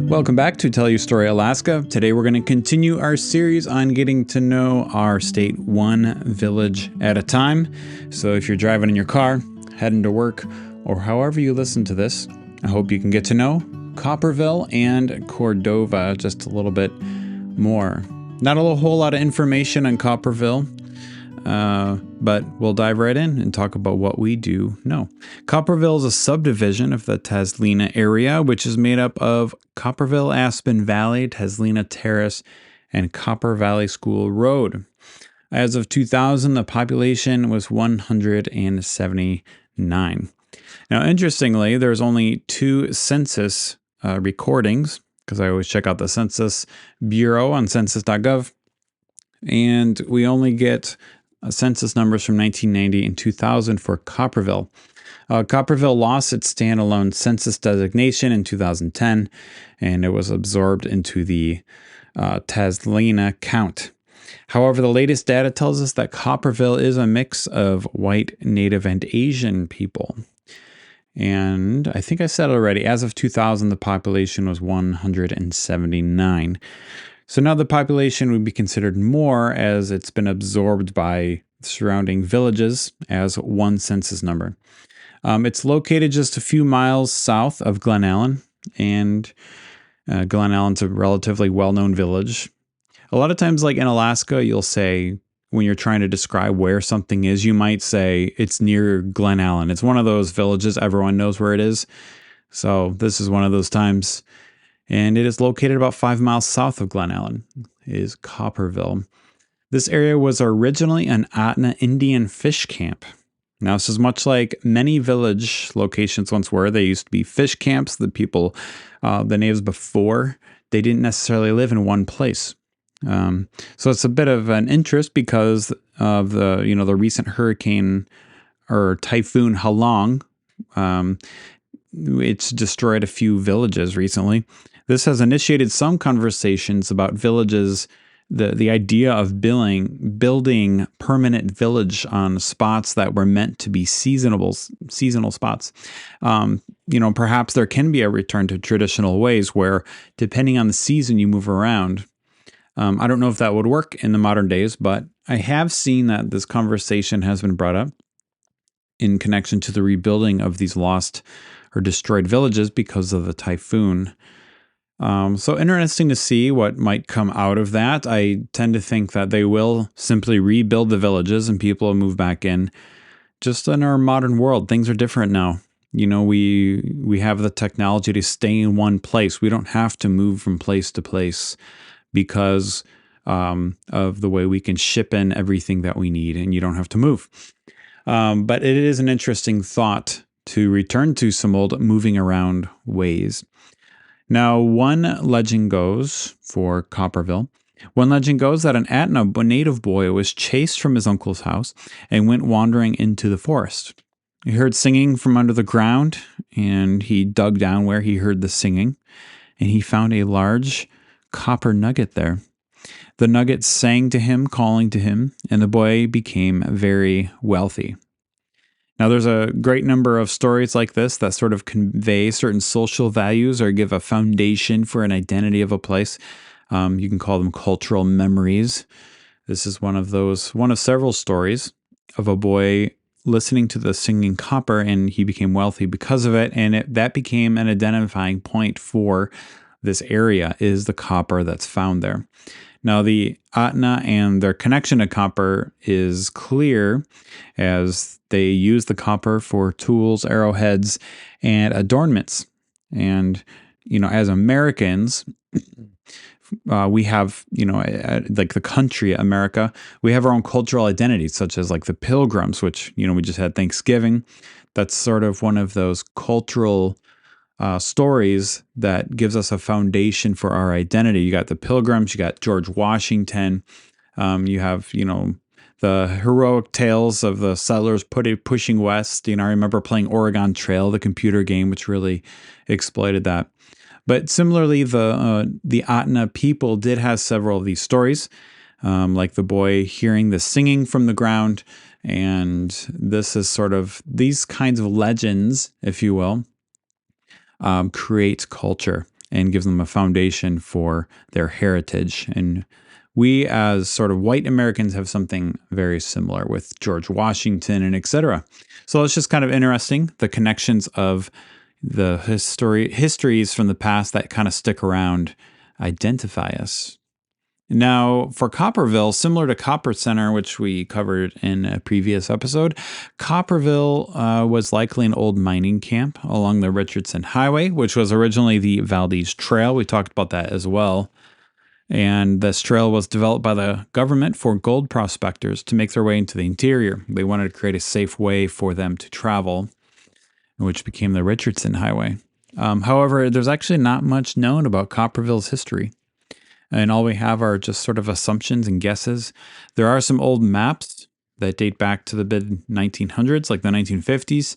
Welcome back to Tell You Story Alaska. Today we're going to continue our series on getting to know our state one village at a time. So if you're driving in your car, heading to work, or however you listen to this, I hope you can get to know Copperville and Cordova just a little bit more. Not a whole lot of information on Copperville, but we'll dive right in and talk about what we do know. Copperville is a subdivision of the Taslina area, which is made up of Copperville, Aspen Valley, Taslina Terrace, and Copper Valley School Road. As of 2000, the population was 179. Now, interestingly, there's only 2 census recordings, because I always check out the Census Bureau on census.gov, and we only get census numbers from 1990 and 2000 for Copperville. Copperville lost its standalone census designation in 2010, and it was absorbed into the Taslina count. However, the latest data tells us that Copperville is a mix of white, Native, and Asian people. And I think I said it already, as of 2000, the population was 179. So now the population would be considered more as it's been absorbed by surrounding villages as one census number. It's located just a few miles south of Glen Allen, and Glen Allen's a relatively well-known village. A lot of times, like in Alaska, you'll say, when you're trying to describe where something is, you might say it's near Glen Allen. It's one of those villages, everyone knows where it is. So this is one of those times. And it is located about 5 miles south of Glen Allen, is Copperville. This area was originally an Ahtna Indian fish camp. Now, this is much like many village locations once were. They used to be fish camps. The people, the natives before, they didn't necessarily live in one place. So it's a bit of an interest because of the recent hurricane or typhoon Halong. It's destroyed a few villages recently. This has initiated some conversations about villages, the idea of building permanent village on spots that were meant to be seasonal spots. Perhaps there can be a return to traditional ways where, depending on the season you move around. I don't know if that would work in the modern days, but I have seen that this conversation has been brought up in connection to the rebuilding of these lost or destroyed villages because of the typhoon. So interesting to see what might come out of that. I tend to think that they will simply rebuild the villages and people will move back in. Just in our modern world, things are different now. We have the technology to stay in one place. We don't have to move from place to place because of the way we can ship in everything that we need, and you don't have to move. But it is an interesting thought to return to some old moving around ways. Now, one legend goes that an Ahtna native boy was chased from his uncle's house and went wandering into the forest. He heard singing from under the ground, and he dug down where he heard the singing, and he found a large copper nugget there. The nugget sang to him, calling to him, and the boy became very wealthy. Now, there's a great number of stories like this that sort of convey certain social values or give a foundation for an identity of a place. You can call them cultural memories. This is one of several stories of a boy listening to the singing copper, and he became wealthy because of it, and that became an identifying point for this area, is the copper that's found there. Now, the Ahtna and their connection to copper is clear, as they use the copper for tools, arrowheads, and adornments. And, as Americans, we have, like the country America, we have our own cultural identities, such as like the Pilgrims, which, we just had Thanksgiving. That's sort of one of those cultural stories that gives us a foundation for our identity. You got the Pilgrims, you got George Washington, you have, the heroic tales of the settlers pushing west. I remember playing Oregon Trail, the computer game, which really exploited that. But similarly, the Ahtna people did have several of these stories, like the boy hearing the singing from the ground. And this is sort of these kinds of legends, if you will, create culture. and gives them a foundation for their heritage. And we, as sort of white Americans, have something very similar with George Washington and etc. So it's just kind of interesting, the connections of the histories from the past that kind of stick around, identify us. Now, for Copperville, similar to Copper Center, which we covered in a previous episode, Copperville was likely an old mining camp along the Richardson Highway, which was originally the Valdez Trail. We talked about that as well. And this trail was developed by the government for gold prospectors to make their way into the interior. They wanted to create a safe way for them to travel, which became the Richardson Highway. However, there's actually not much known about Copperville's history. And all we have are just sort of assumptions and guesses. There are some old maps that date back to the mid-1900s, like the 1950s.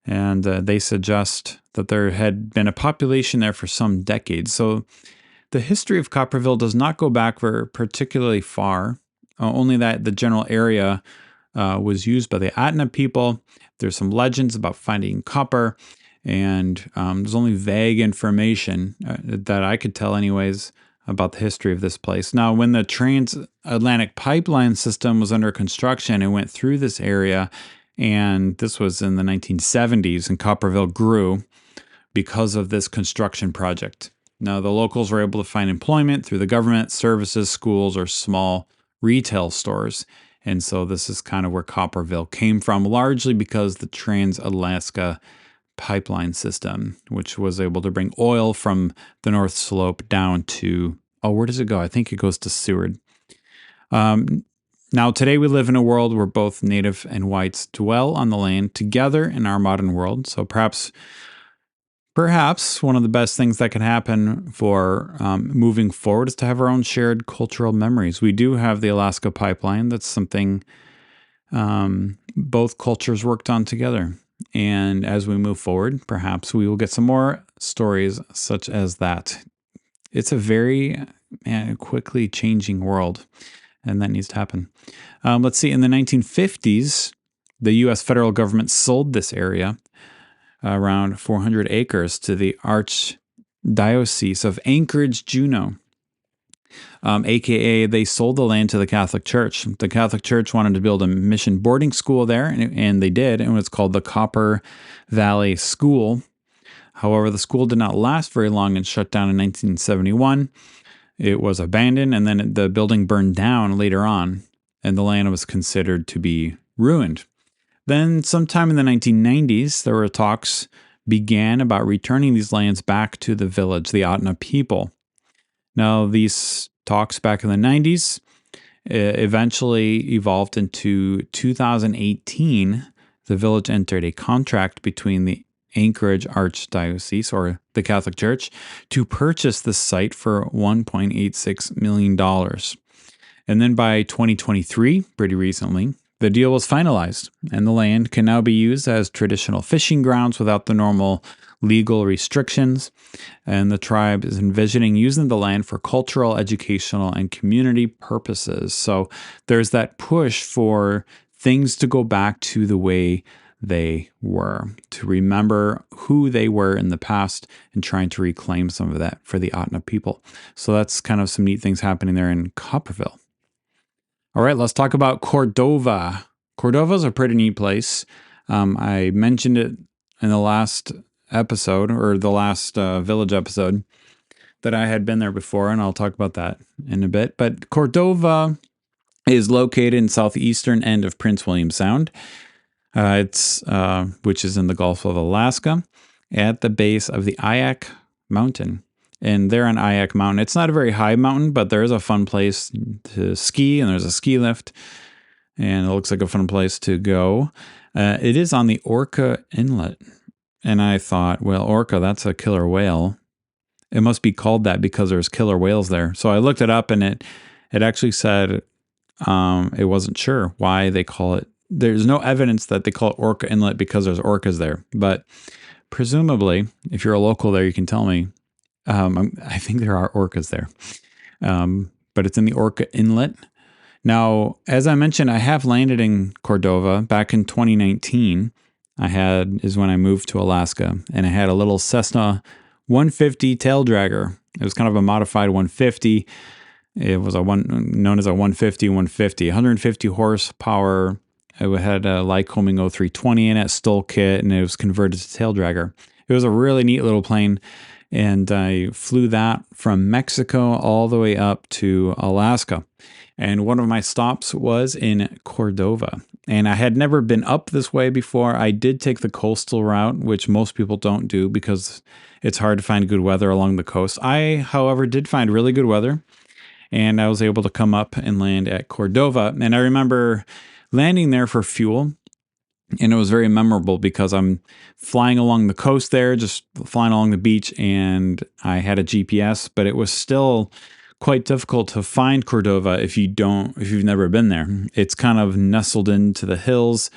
And they suggest that there had been a population there for some decades. So the history of Copperville does not go back very particularly far, only that the general area was used by the Ahtna people. There's some legends about finding copper, and there's only vague information that I could tell anyways about the history of this place. Now, when the transatlantic pipeline system was under construction, it went through this area, and this was in the 1970s, and Copperville grew because of this construction project. Now, the locals were able to find employment through the government, services, schools, or small retail stores. And so this is kind of where Copperville came from, largely because the Trans-Alaska pipeline system, which was able to bring oil from the North Slope down to, where does it go? I think it goes to Seward. Now, today we live in a world where both native and whites dwell on the land together in our modern world. So perhaps one of the best things that can happen for moving forward is to have our own shared cultural memories. We do have the Alaska pipeline. That's something both cultures worked on together. And as we move forward, perhaps we will get some more stories such as that. It's a very quickly changing world, and that needs to happen. Let's see, in the 1950s, the U.S. federal government sold this area, around 400 acres, to the Archdiocese of Anchorage, Juneau. AKA, they sold the land to the Catholic Church. The Catholic Church wanted to build a mission boarding school there, and they did. And it was called the Copper Valley School. However, the school did not last very long and shut down in 1971. It was abandoned, and then the building burned down later on, and the land was considered to be ruined. Then sometime in the 1990s, there were talks began about returning these lands back to the village, the Ahtna people. Now, these talks back in the 90s eventually evolved into 2018. The village entered a contract between the Anchorage Archdiocese, or the Catholic Church, to purchase the site for $1.86 million. And then by 2023, pretty recently, the deal was finalized, and the land can now be used as traditional fishing grounds without the normal legal restrictions. And the tribe is envisioning using the land for cultural, educational, and community purposes. So there's that push for things to go back to the way they were, to remember who they were in the past and trying to reclaim some of that for the Ahtna people. So that's kind of some neat things happening there in Copperville. All right, let's talk about Cordova. Cordova is a pretty neat place. I mentioned it in the last episode, or the last village episode, that I had been there before, and I'll talk about that in a bit. But Cordova is located in southeastern end of Prince William Sound, which is in the Gulf of Alaska, at the base of the Eyak mountain. And there on Eyak Mountain, it's not a very high mountain, but there is a fun place to ski, and there's a ski lift, and it looks like a fun place to go. It is on the Orca Inlet, and I thought, well, orca, that's a killer whale. It must be called that because there's killer whales there. So I looked it up, and it actually said it wasn't sure why they call it. There's no evidence that they call it Orca Inlet because there's orcas there, but presumably, if you're a local there, you can tell me. I think there are orcas there, but it's in the Orca Inlet. Now, as I mentioned, I have landed in Cordova back in 2019. Is when I moved to Alaska, and I had a little Cessna 150 tail dragger. It was kind of a modified 150. It was known as a 150, 150 horsepower. It had a Lycoming 0320 in it, Stoll kit, and it was converted to tail dragger. It was a really neat little plane, and I flew that from Mexico all the way up to Alaska. And one of my stops was in Cordova. And I had never been up this way before. I did take the coastal route, which most people don't do because it's hard to find good weather along the coast. I, however, did find really good weather, and I was able to come up and land at Cordova. And I remember landing there for fuel, and it was very memorable because I'm flying along the coast there, just flying along the beach, and I had a GPS, but it was still quite difficult to find Cordova if you've never been there. It's kind of nestled into the hills,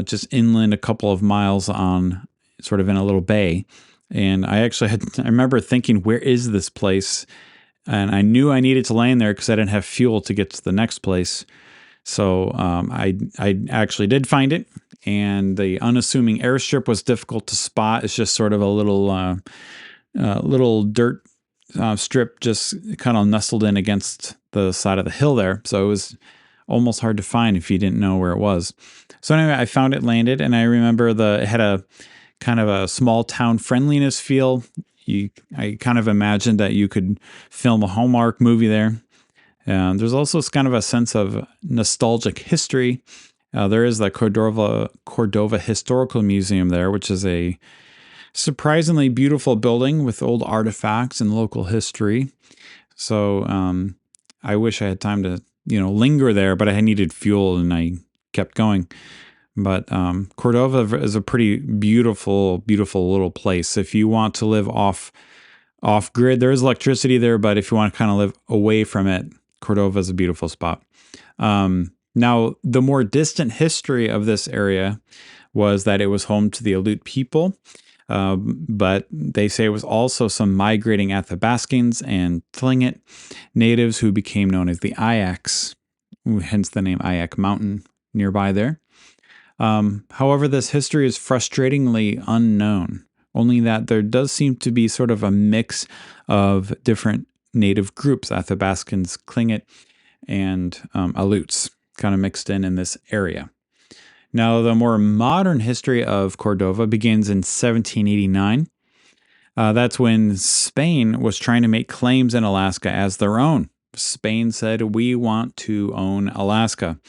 just inland a couple of miles on sort of in a little bay. And I remember thinking, where is this place? And I knew I needed to land there because I didn't have fuel to get to the next place. So I actually did find it, and the unassuming airstrip was difficult to spot. It's just sort of a little dirt strip just kind of nestled in against the side of the hill there. So it was almost hard to find if you didn't know where it was. So anyway, I found it, landed, and I remember it had a kind of a small town friendliness feel. I kind of imagined that you could film a Hallmark movie there. There's also kind of a sense of nostalgic history. There is the Cordova Historical Museum there, which is a surprisingly beautiful building with old artifacts and local history. So I wish I had time to, linger there, but I needed fuel and I kept going. But Cordova is a pretty beautiful, beautiful little place. If you want to live off grid, there is electricity there, but if you want to kind of live away from it, Cordova is a beautiful spot. Now, the more distant history of this area was that it was home to the Aleut people. But they say it was also some migrating Athabascans and Tlingit natives who became known as the Eyaks, hence the name Eyak Mountain nearby there. However, this history is frustratingly unknown, only that there does seem to be sort of a mix of different native groups, Athabascans, Tlingit, and Aleuts, kind of mixed in this area. Now, the more modern history of Cordova begins in 1789. That's when Spain was trying to make claims in Alaska as their own. Spain said, we want to own Alaska.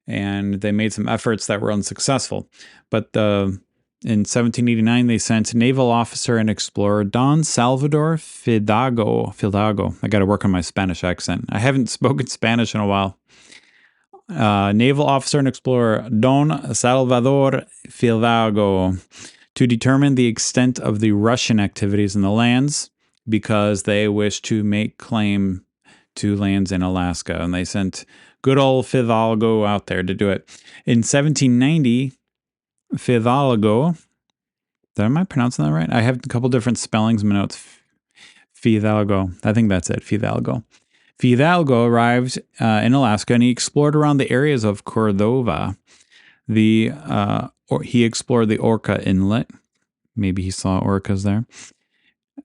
And they made some efforts that were unsuccessful. But in 1789, they sent naval officer and explorer Don Salvador Fidalgo. I got to work on my Spanish accent. I haven't spoken Spanish in a while. Naval officer and explorer Don Salvador Fidalgo to determine the extent of the Russian activities in the lands because they wished to make claim to lands in Alaska. And they sent good old Fidalgo out there to do it. In 1790, Fidalgo, am I pronouncing that right? I have a couple different spellings in my notes. Fidalgo. I think that's it, Fidalgo. Fidalgo arrived in Alaska, and he explored around the areas of Cordova. He explored the Orca Inlet. Maybe he saw orcas there.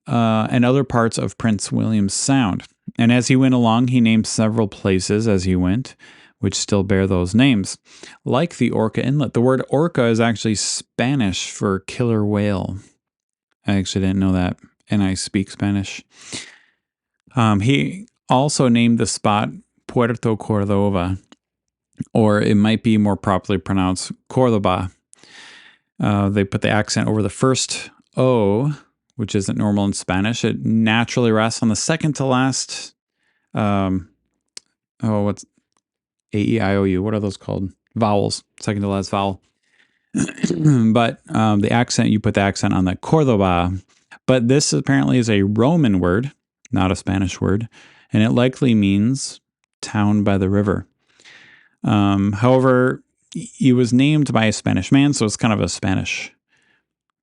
And other parts of Prince William Sound. And as he went along, he named several places as he went, which still bear those names. Like the Orca Inlet. The word orca is actually Spanish for killer whale. I actually didn't know that, and I speak Spanish. He also named the spot Puerto Cordova, or it might be more properly pronounced Cordoba. They put the accent over the first O, which isn't normal in Spanish. It naturally rests on the second to last. What's A-E-I-O-U? What are those called? Vowels. Second to last vowel. But the accent, you put the accent on the Cordoba. But this apparently is a Roman word, not a Spanish word, and it likely means town by the river. However, he was named by a Spanish man, so it's kind of a Spanish.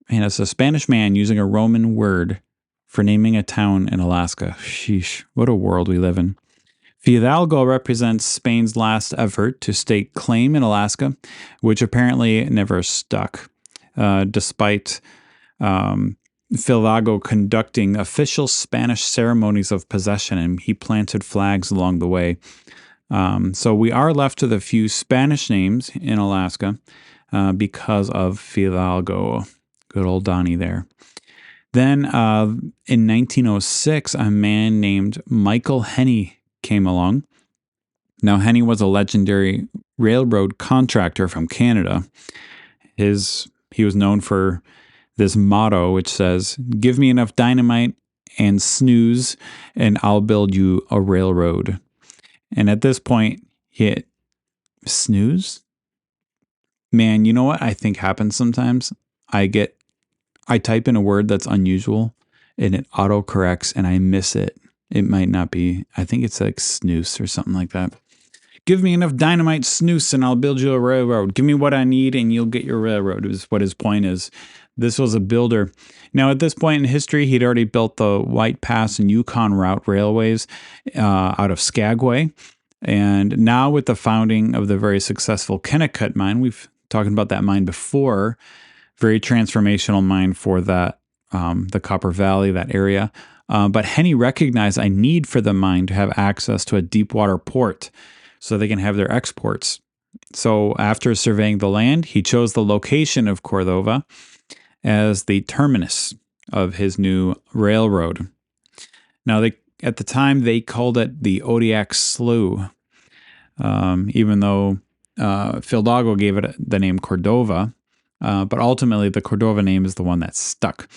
And it's a Spanish man using a Roman word for naming a town in Alaska. Sheesh, what a world we live in. Fidalgo represents Spain's last effort to stake claim in Alaska, which apparently never stuck, despite Fidalgo conducting official Spanish ceremonies of possession, and he planted flags along the way. So we are left with a few Spanish names in Alaska because of Fidalgo. Good old Donnie there. Then in 1906, a man named Michael Heney came along. Now, Heney was a legendary railroad contractor from Canada. He was known for this motto, which says, "Give me enough dynamite and snooze, and I'll build you a railroad." And at this point, snooze? Man, you know what I think happens sometimes? I type in a word that's unusual, and it autocorrects, and I miss it. It might not be, I think it's like snooze or something like that. Give me enough dynamite, snooze, and I'll build you a railroad. Give me what I need, and you'll get your railroad, is what his point is. This was a builder. Now, at this point in history, he'd already built the White Pass and Yukon Route railways out of Skagway. And now with the founding of the very successful Kennecott mine, we've talked about that mine before, very transformational mine for that, the Copper Valley, that area. But Heney recognized a need for the mine to have access to a deep water port so they can have their exports. So after surveying the land, he chose the location of Cordova as the terminus of his new railroad. Now, at the time, they called it the Eyak Slough, even though Fidalgo gave it the name Cordova. But ultimately, the Cordova name is the one that stuck.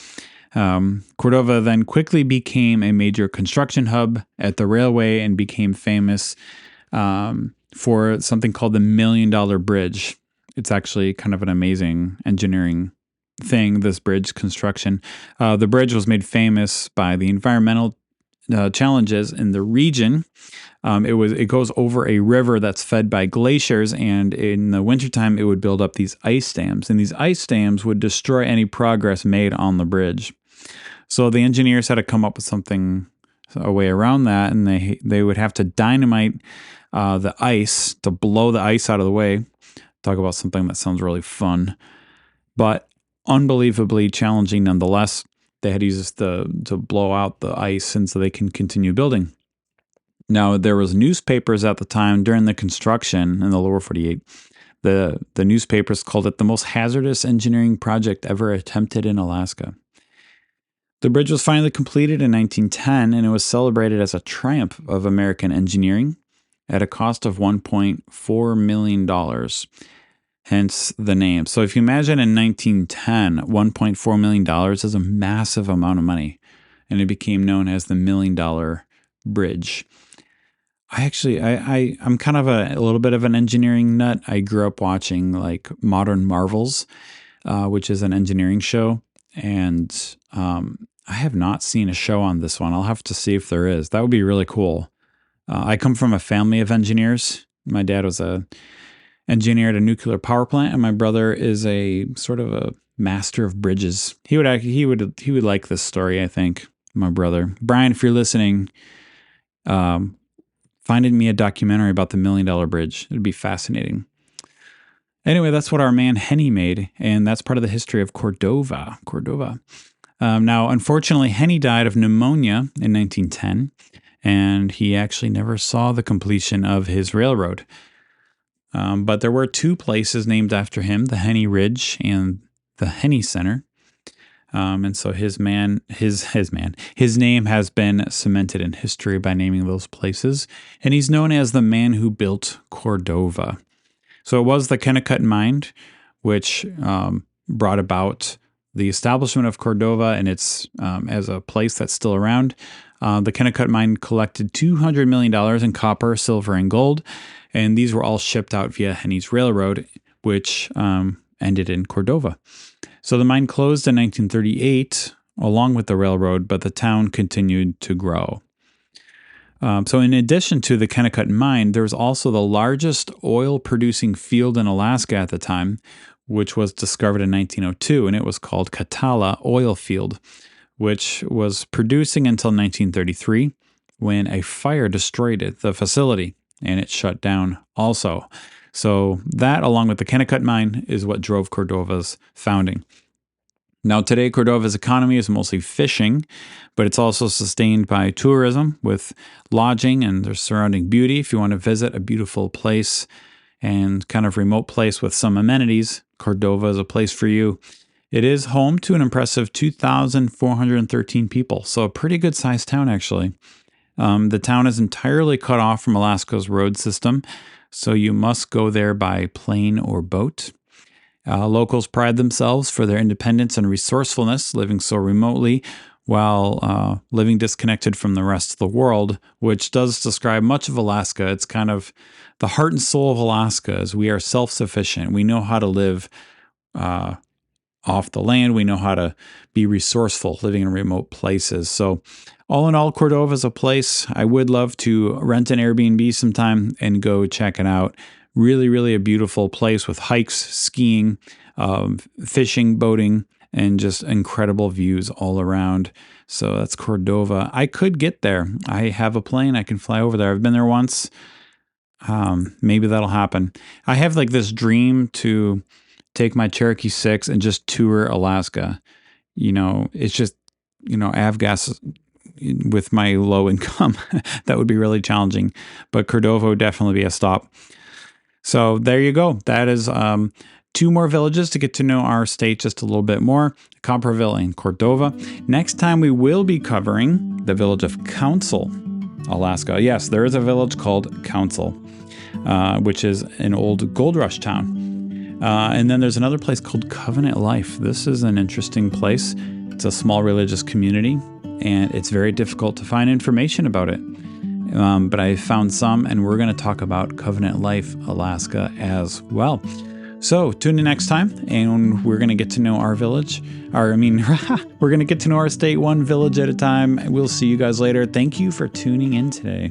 Cordova then quickly became a major construction hub at the railway and became famous for something called the $1 Million Bridge. It's actually kind of an amazing engineering thing, this bridge construction. The bridge was made famous by the environmental challenges in the region. It goes over a river that's fed by glaciers, and in the wintertime, it would build up these ice dams, and these ice dams would destroy any progress made on the bridge. So the engineers had to come up with a way around that, and they would have to dynamite the ice to blow the ice out of the way. Talk about something that sounds really fun, but unbelievably challenging nonetheless. They had to use this to blow out the ice, and so they can continue building. Now, there was newspapers at the time during the construction in the lower 48. The newspapers called it the most hazardous engineering project ever attempted in Alaska. The bridge was finally completed in 1910, and it was celebrated as a triumph of American engineering at a cost of $1.4 million. Hence the name. So if you imagine in 1910, $1.4 million is a massive amount of money, and it became known as the $1 Million Bridge. I'm kind of a little bit of an engineering nut. I grew up watching like Modern Marvels, which is an engineering show, and I have not seen a show on this one. I'll have to see if there is. That would be really cool. I come from a family of engineers. My dad was a engineer at a nuclear power plant, and my brother is a sort of a master of bridges. He would like this story, I think. My brother Brian, if you're listening, finding me a documentary about the $1 Million Bridge. It'd be fascinating. Anyway, that's what our man Heney made, and that's part of the history of Cordova. Now, unfortunately, Heney died of pneumonia in 1910, and he actually never saw the completion of his railroad. But there were two places named after him, the Heney Ridge and the Heney Center. And so his name has been cemented in history by naming those places. And he's known as the man who built Cordova. So it was the Kennecott mine, which brought about the establishment of Cordova, and it's as a place that's still around. The Kennecott mine collected $200 million in copper, silver, and gold, and these were all shipped out via Heney's Railroad, which ended in Cordova. So the mine closed in 1938, along with the railroad, but the town continued to grow. So in addition to the Kennecott mine, there was also the largest oil-producing field in Alaska at the time, which was discovered in 1902, and it was called Katala Oil Field, which was producing until 1933, when a fire destroyed the facility, and it shut down also. So that, along with the Kennecott mine, is what drove Cordova's founding. Now, today, Cordova's economy is mostly fishing, but it's also sustained by tourism with lodging and their surrounding beauty. If you want to visit a beautiful place and kind of remote place with some amenities, Cordova is a place for you. It is home to an impressive 2,413 people, so a pretty good sized town, actually. The town is entirely cut off from Alaska's road system, so you must go there by plane or boat. Locals pride themselves for their independence and resourcefulness, living so remotely while living disconnected from the rest of the world, which does describe much of Alaska. It's kind of the heart and soul of Alaska is we are self-sufficient. We know how to live off the land. We know how to be resourceful living in remote places. So all in all, Cordova is a place I would love to rent an Airbnb sometime and go check it out. Really, really a beautiful place with hikes, skiing, fishing, boating, and just incredible views all around. So that's Cordova. I could get there. I have a plane. I can fly over there. I've been there once. Maybe that'll happen. I have like this dream to take my Cherokee 6 and just tour Alaska. It's just, avgas with my low income. That would be really challenging. But Cordova would definitely be a stop. So there you go. That is 2 more villages to get to know our state just a little bit more, Copperville and Cordova. Next time we will be covering the village of Council, Alaska. Yes, there is a village called Council, which is an old gold rush town. And then there's another place called Covenant Life. This is an interesting place. It's a small religious community, and it's very difficult to find information about it. But I found some, and we're going to talk about Covenant Life, Alaska as well. So tune in next time, and we're going to get to know our village. We're going to get to know our state one village at a time. We'll see you guys later. Thank you for tuning in today.